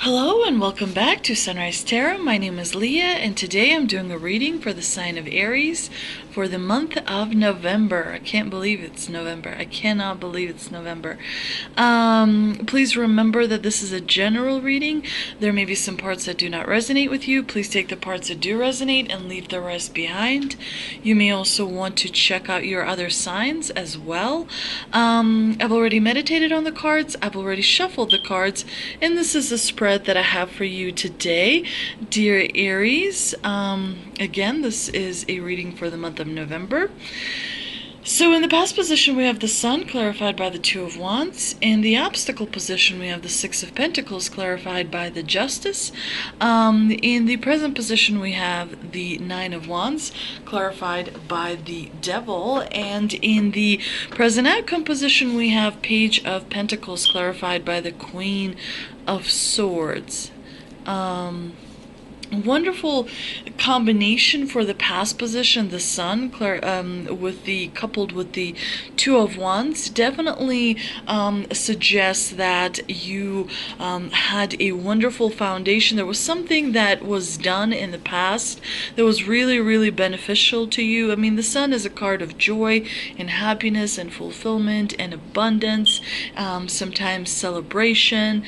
Hello and welcome back to Sunrise Tarot. My name is Leah and today I'm doing a reading for the sign of Aries for the month of November. I can't believe it's November. I cannot believe it's November. Please remember that this is a general reading. There may be some parts that do not resonate with you. Please take the parts that do resonate and leave the rest behind. You may also want to check out your other signs as well. I've already meditated on the cards. I've already shuffled the cards, and this is the spread that I have for you today, dear Aries. Again, this is a reading for the month of November. So in the past position, we have the Sun clarified by the Two of Wands. In the obstacle position, we have the Six of Pentacles clarified by the Justice. In the present position, we have the Nine of Wands clarified by the Devil. And in the present outcome position, we have Page of Pentacles clarified by the Queen of Swords. Wonderful combination for the past position, the Sun coupled with the Two of Wands definitely suggests that you had a wonderful foundation. There was something that was done in the past that was really beneficial to you. I mean, the Sun is a card of joy and happiness and fulfillment and abundance, sometimes celebration,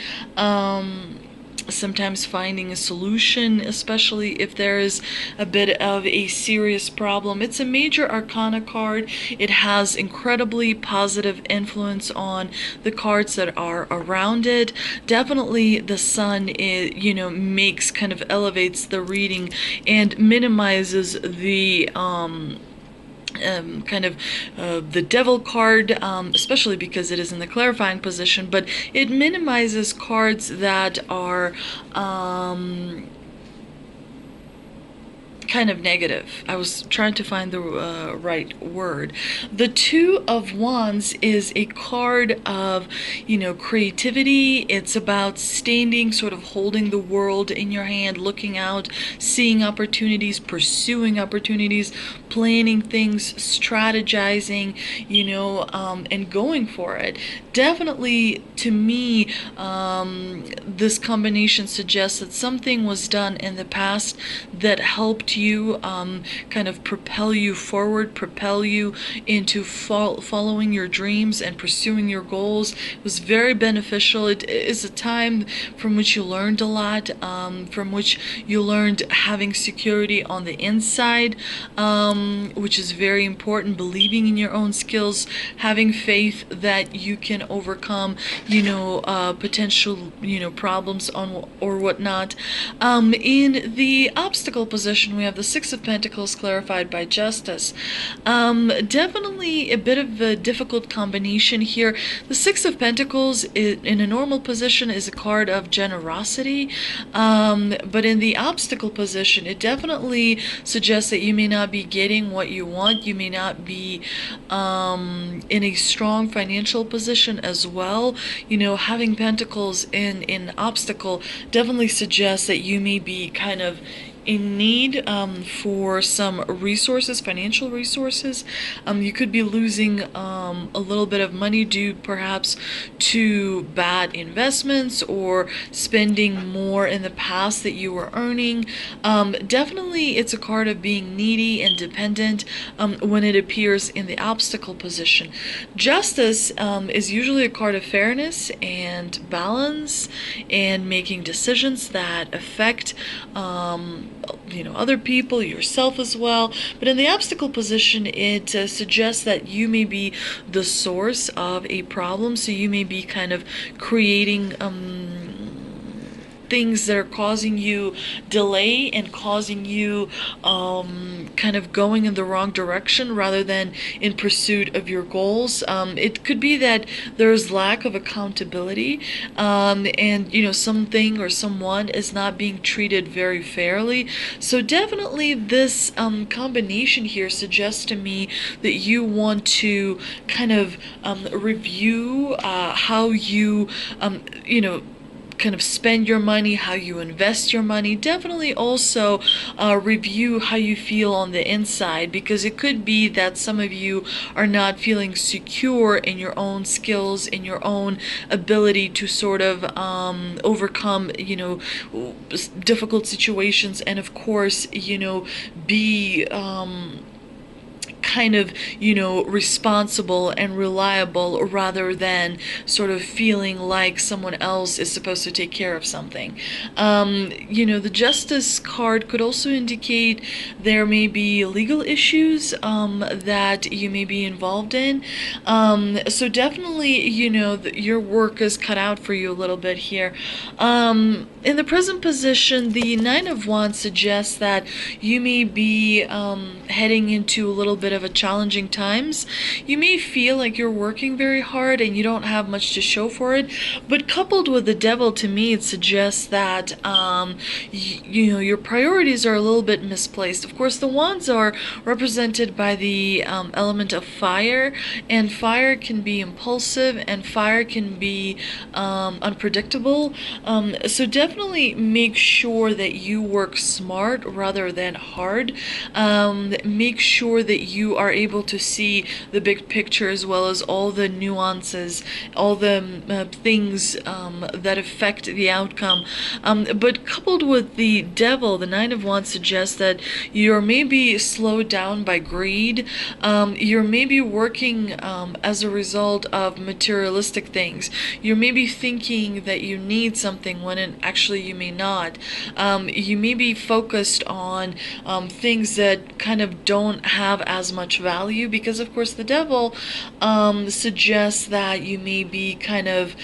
sometimes finding a solution, especially if there is a bit of a serious problem. It's a major arcana card. It has incredibly positive influence on the cards that are around it. Definitely the Sun is, elevates the reading and minimizes the the Devil card, especially because it is in the clarifying position, but it minimizes cards that are kind of negative. I was trying to find the right word. The Two of Wands is a card of, creativity. It's about standing, sort of holding the world in your hand, looking out, seeing opportunities, pursuing opportunities, planning things, strategizing, and going for it. Definitely, to me, this combination suggests that something was done in the past that helped you kind of propel you forward, propel you into following your dreams and pursuing your goals. It was very beneficial. It is a time from which you learned a lot, from which you learned having security on the inside, which is very important, believing in your own skills, having faith that you can overcome, potential, problems or whatnot. In the obstacle position, we have the Six of Pentacles clarified by Justice. Definitely a bit of a difficult combination here. The Six of Pentacles in a normal position is a card of generosity, but in the obstacle position, it definitely suggests that you may not be getting what you want. You may not be in a strong financial position as well. Having Pentacles in obstacle definitely suggests that you may be kind of in need for some resources, financial resources. You could be losing a little bit of money due perhaps to bad investments or spending more in the past that you were earning. Definitely it's a card of being needy and dependent when it appears in the obstacle position. Justice is usually a card of fairness and balance and making decisions that affect other people, yourself as well. But in the obstacle position, it suggests that you may be the source of a problem. So you may be kind of creating things that are causing you delay and causing you kind of going in the wrong direction rather than in pursuit of your goals. It could be that there's lack of accountability, and something or someone is not being treated very fairly. So definitely this combination here suggests to me that you want to kind of review how you kind of spend your money, how you invest your money. Definitely also review how you feel on the inside, because it could be that some of you are not feeling secure in your own skills, in your own ability to sort of overcome, difficult situations, and of course, be kind of, responsible and reliable, rather than sort of feeling like someone else is supposed to take care of something. The Justice card could also indicate there may be legal issues that you may be involved in. So definitely, your work is cut out for you a little bit here. In the present position, the Nine of Wands suggests that you may be heading into a little bit of a challenging times. You may feel like you're working very hard and you don't have much to show for it, but coupled with the Devil, to me, it suggests that your priorities are a little bit misplaced. Of course, the Wands are represented by the element of fire, and fire can be impulsive, and fire can be unpredictable. So definitely make sure that you work smart rather than hard. Make sure that you are able to see the big picture, as well as all the nuances, all the things that affect the outcome. But coupled with the Devil, the Nine of Wands suggests that you're maybe slowed down by greed. You're maybe working as a result of materialistic things. You're maybe thinking that you need something when actually you may not. You may be focused on things that kind of don't have as much value, because of course the Devil suggests that you may be kind of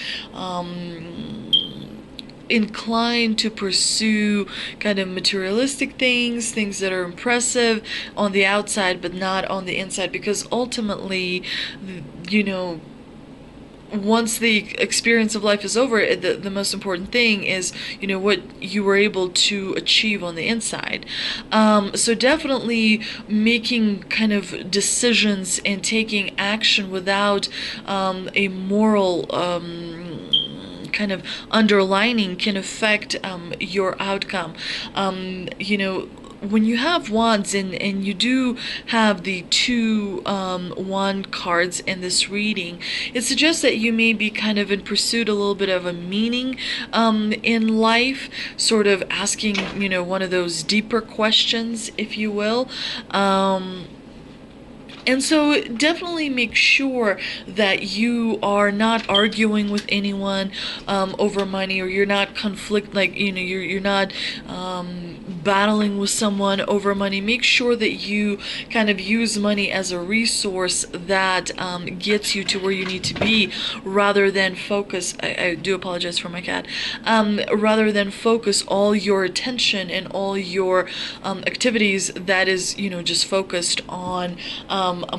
inclined to pursue kind of materialistic things that are impressive on the outside but not on the inside, because ultimately, once the experience of life is over, the most important thing is, what you were able to achieve on the inside. So definitely making kind of decisions and taking action without a moral kind of underlining can affect your outcome. When you have wands, and you do have the two wand cards in this reading, it suggests that you may be kind of in pursuit a little bit of a meaning in life, sort of asking, one of those deeper questions, if you will. And so definitely make sure that you are not arguing with anyone over money, or you're not you're not battling with someone over money. Make sure that you kind of use money as a resource that gets you to where you need to be, rather than focus, I do apologize for my cat, rather than focus all your attention and all your activities that is, just focused on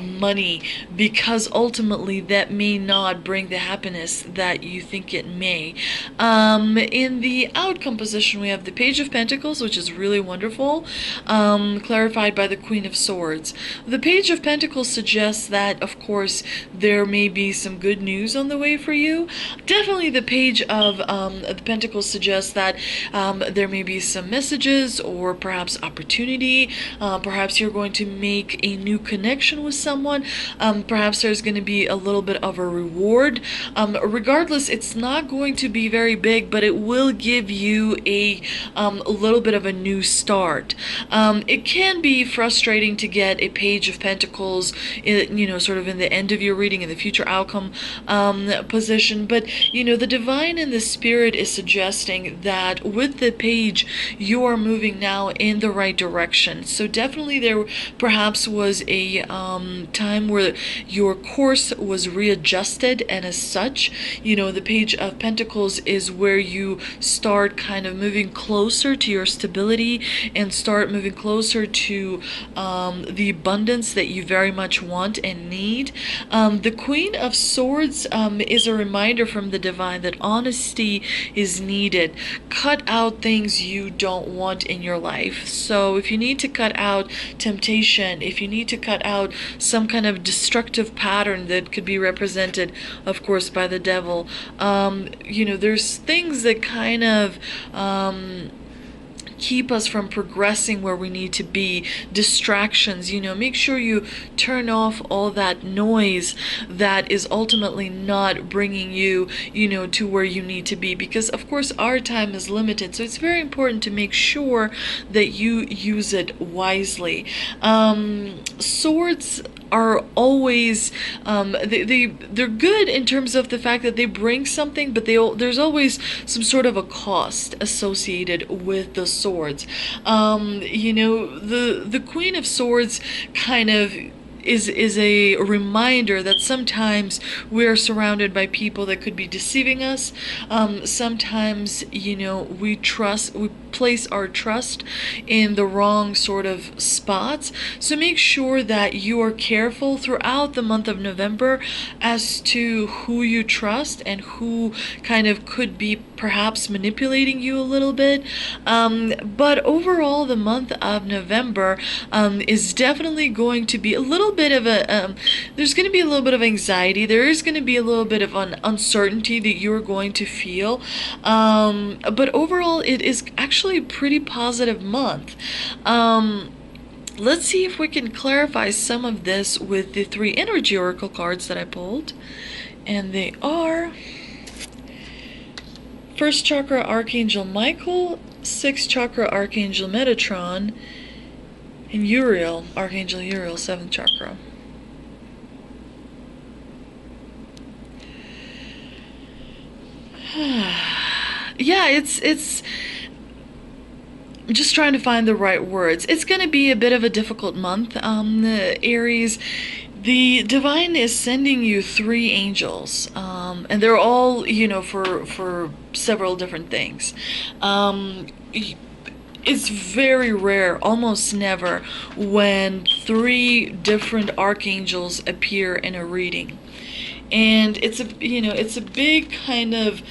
money, because ultimately that may not bring the happiness that you think it may. In the outcome position, we have the Page of Pentacles, which is really wonderful, clarified by the Queen of Swords. The Page of Pentacles suggests that, of course, there may be some good news on the way for you. Definitely the Page of the Pentacles suggests that there may be some messages, or perhaps opportunity. Perhaps you're going to make a new connection with someone. Perhaps there's going to be a little bit of a reward. Regardless, it's not going to be very big, but it will give you a little bit of a new start. It can be frustrating to get a Page of Pentacles, sort of in the end of your reading, in the future outcome position, but the divine and the spirit is suggesting that with the page, you are moving now in the right direction. So definitely there perhaps was a time where your course was readjusted, and as such, the Page of Pentacles is where you start kind of moving closer to your stability, and start moving closer to the abundance that you very much want and need. The Queen of Swords is a reminder from the divine that honesty is needed. Cut out things you don't want in your life. So if you need to cut out temptation, if you need to cut out some kind of destructive pattern that could be represented, of course, by the devil. There's things that kind of keep us from progressing where we need to be. Distractions, make sure you turn off all that noise that is ultimately not bringing you, to where you need to be, because of course our time is limited, so it's very important to make sure that you use it wisely. Swords are always they're good in terms of the fact that they bring something, but there's always some sort of a cost associated with the swords. The Queen of Swords kind of is a reminder that sometimes we're surrounded by people that could be deceiving us. Sometimes, we place our trust in the wrong sort of spots. So make sure that you are careful throughout the month of November as to who you trust and who kind of could be perhaps manipulating you a little bit. But overall, the month of November is definitely going to be a little bit of there's going to be a little bit of anxiety. There is going to be a little bit of an uncertainty that you're going to feel. But overall, it is actually a pretty positive month. Let's see if we can clarify some of this with the 3 energy oracle cards that I pulled. And they are first chakra Archangel Michael, 6th chakra Archangel Metatron, and Uriel, Archangel Uriel, 7th chakra. Yeah, it's I'm just trying to find the right words. It's going to be a bit of a difficult month, Aries. The divine is sending you 3 angels, and they're all, for several different things. It's very rare, almost never, when 3 different archangels appear in a reading. And it's a big kind of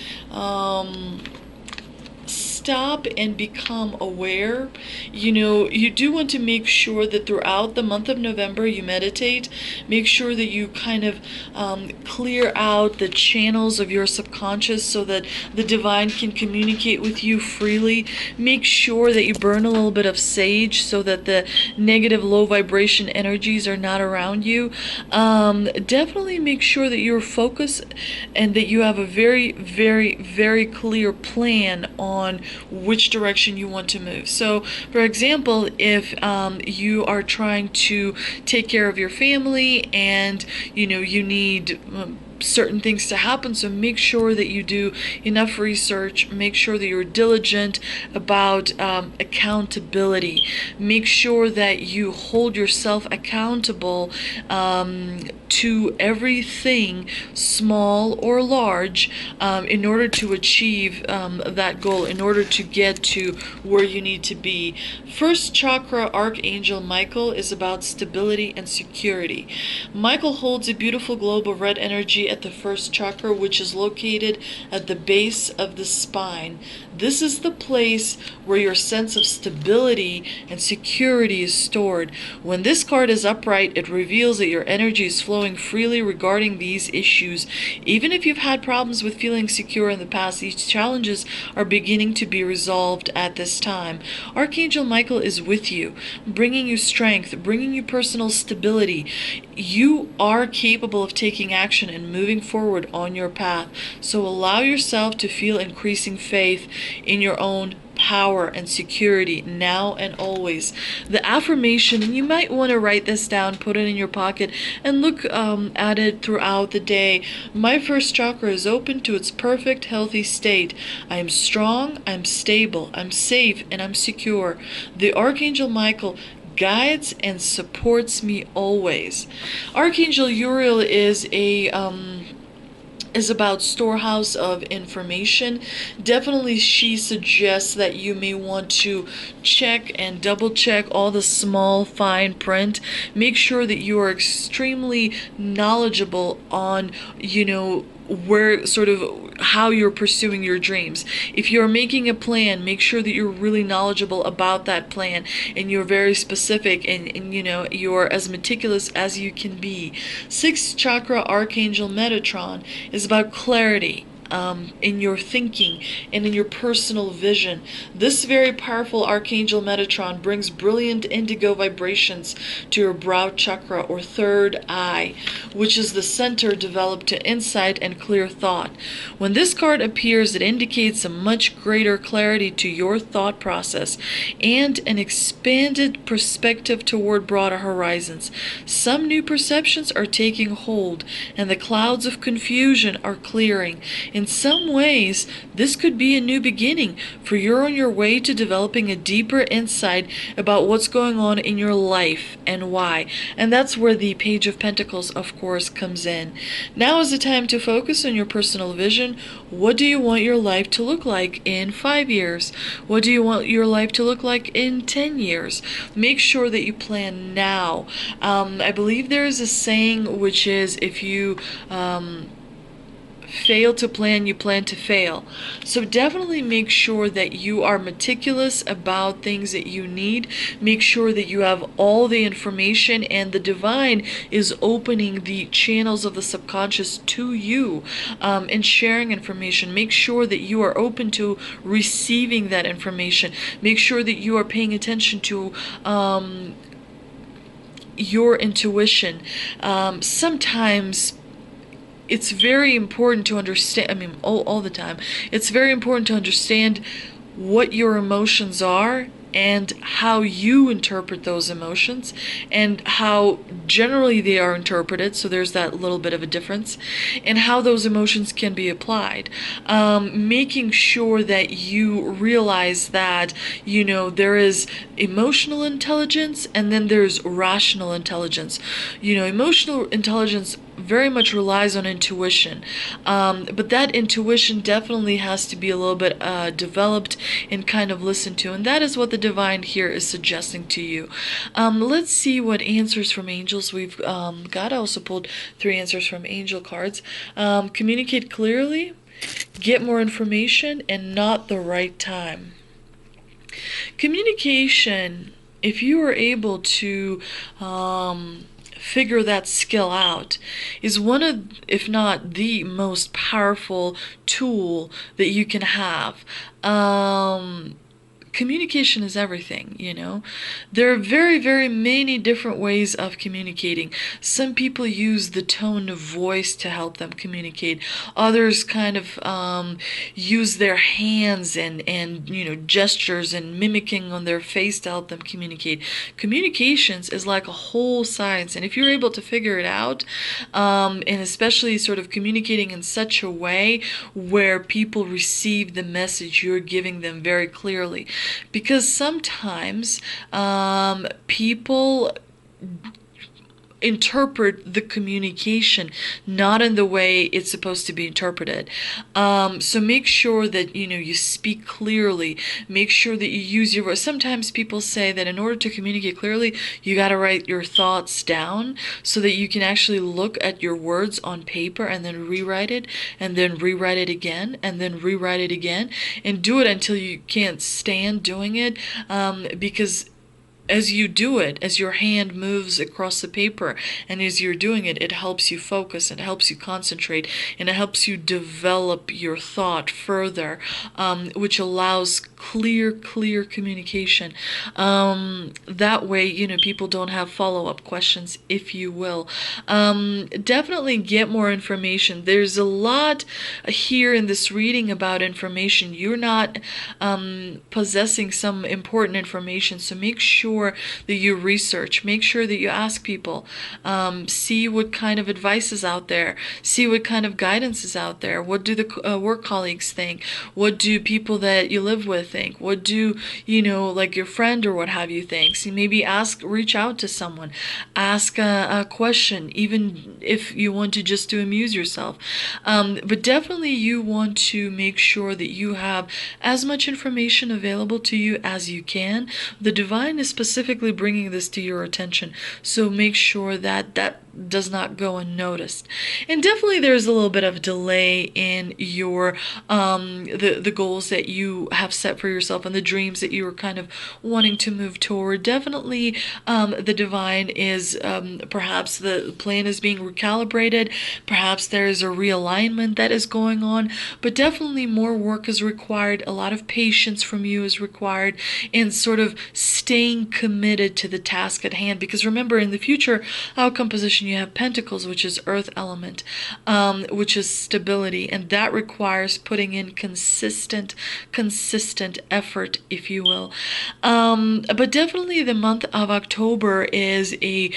stop and become aware. You do want to make sure that throughout the month of November you meditate. Make sure that you kind of clear out the channels of your subconscious so that the divine can communicate with you freely. Make sure that you burn a little bit of sage so that the negative low vibration energies are not around you. Definitely make sure that you're focused and that you have a very, very, very clear plan on which direction you want to move. So, for example, if you are trying to take care of your family and you need certain things to happen, so make sure that you do enough research. Make sure that you're diligent about accountability. Make sure that you hold yourself accountable to everything, small or large, in order to achieve that goal, in order to get to where you need to be. First chakra Archangel Michael is about stability and security. Michael holds a beautiful globe of red energy at the first chakra, which is located at the base of the spine. This is the place where your sense of stability and security is stored. When this card is upright, it reveals that your energy is flowing freely regarding these issues. Even if you've had problems with feeling secure in the past, these challenges are beginning to be resolved at this time. Archangel Michael is with you, bringing you strength, bringing you personal stability. You are capable of taking action and moving forward on your path. So allow yourself to feel increasing faith in your own power and security now and always. The affirmation, and you might want to write this down, put it in your pocket, and look at it throughout the day. My first chakra is open to its perfect, healthy state. I am strong, I'm stable, I'm safe, and I'm secure. The Archangel Michael guides and supports me always. Archangel Uriel is about storehouse of information. Definitely she suggests that you may want to check and double check all the small fine print. Make sure that you are extremely knowledgeable on where sort of how you're pursuing your dreams. If you're making a plan, make sure that you're really knowledgeable about that plan and you're very specific, and you're as meticulous as you can be. Sixth chakra Archangel Metatron is about clarity, in your thinking and in your personal vision. This very powerful Archangel Metatron brings brilliant indigo vibrations to your brow chakra or third eye, which is the center developed to insight and clear thought. When this card appears, it indicates a much greater clarity to your thought process and an expanded perspective toward broader horizons. Some new perceptions are taking hold, and the clouds of confusion are clearing. In some ways, this could be a new beginning, for you're on your way to developing a deeper insight about what's going on in your life and why. And that's where the Page of Pentacles, of course, comes in. Now is the time to focus on your personal vision. What do you want your life to look like in 5 years? What do you want your life to look like in 10 years? Make sure that you plan now. I believe there is a saying which is, if you fail to plan, you plan to fail. So definitely make sure that you are meticulous about things that you need. Make sure that you have all the information, and the divine is opening the channels of the subconscious to you, and sharing information. Make sure that you are open to receiving that information. Make sure that you are paying attention to your intuition. Sometimes it's very important to understand, all the time, it's very important to understand what your emotions are and how you interpret those emotions and how generally they are interpreted, so there's that little bit of a difference, and how those emotions can be applied. Making sure that you realize that, there is emotional intelligence and then there's rational intelligence. Emotional intelligence very much relies on intuition, but that intuition definitely has to be a little bit developed and kind of listened to, and that is what the divine here is suggesting to you. Let's see what answers from angels we've got. I also pulled 3 answers from angel cards. Communicate clearly, get more information, and not the right time. Communication, if you are able to figure that skill out, is one of, if not the most powerful tool that you can have. Communication is everything, There are very, very many different ways of communicating. Some people use the tone of voice to help them communicate. Others kind of use their hands and gestures and mimicking on their face to help them communicate. Communications is like a whole science, and if you're able to figure it out, and especially sort of communicating in such a way where people receive the message you're giving them very clearly. Because sometimes people interpret the communication not in the way it's supposed to be interpreted. So make sure that you speak clearly. Make sure that you use your voice. Sometimes people say that in order to communicate clearly, you got to write your thoughts down so that you can actually look at your words on paper and then rewrite it, and then rewrite it again, and then rewrite it again, and do it until you can't stand doing it, because as you do it, as your hand moves across the paper, and as you're doing it, it helps you focus, it helps you concentrate, and it helps you develop your thought further, which allows clear communication. That way, people don't have follow-up questions, if you will. Definitely get more information. There's a lot here in this reading about information. You're not possessing some important information, so make sure that you research. Make sure that you ask people. See what kind of advice is out there. See what kind of guidance is out there. What do the work colleagues think? What do people that you live with think? What do, like your friend or what have you thinks? You maybe reach out to someone. Ask a question, even if you want to just to amuse yourself. But definitely you want to make sure that you have as much information available to you as you can. The divine is specifically bringing this to your attention, so make sure that does not go unnoticed. And definitely there's a little bit of delay in your the goals that you have set for yourself and the dreams that you are kind of wanting to move toward. Definitely the divine is perhaps the plan is being recalibrated, perhaps there is a realignment that is going on, but definitely more work is required. A lot of patience from you is required, and sort of staying committed to the task at hand. Because remember, in the future outcome position, you have Pentacles, which is earth element, which is stability, and that requires putting in consistent effort, if you will. But definitely the month of October is a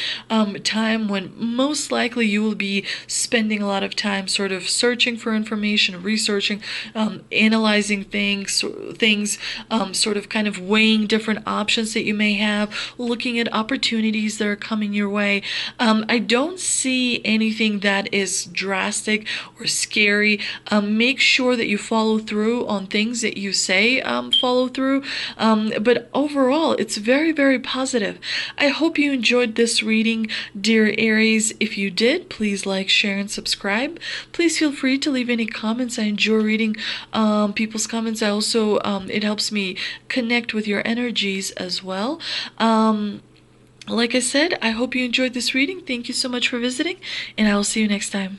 time when most likely you will be spending a lot of time sort of searching for information, researching, analyzing things, sort of kind of weighing different options that you may have, looking at opportunities that are coming your way. I don't see anything that is drastic or scary. Make sure that you follow through on things that you say follow through. But overall, it's very, very positive. I hope you enjoyed this reading, dear Aries. If you did, please like, share, and subscribe. Please feel free to leave any comments. I enjoy reading people's comments. I also, it helps me connect with your energies as well. Like I said, I hope you enjoyed this reading. Thank you so much for visiting, and I will see you next time.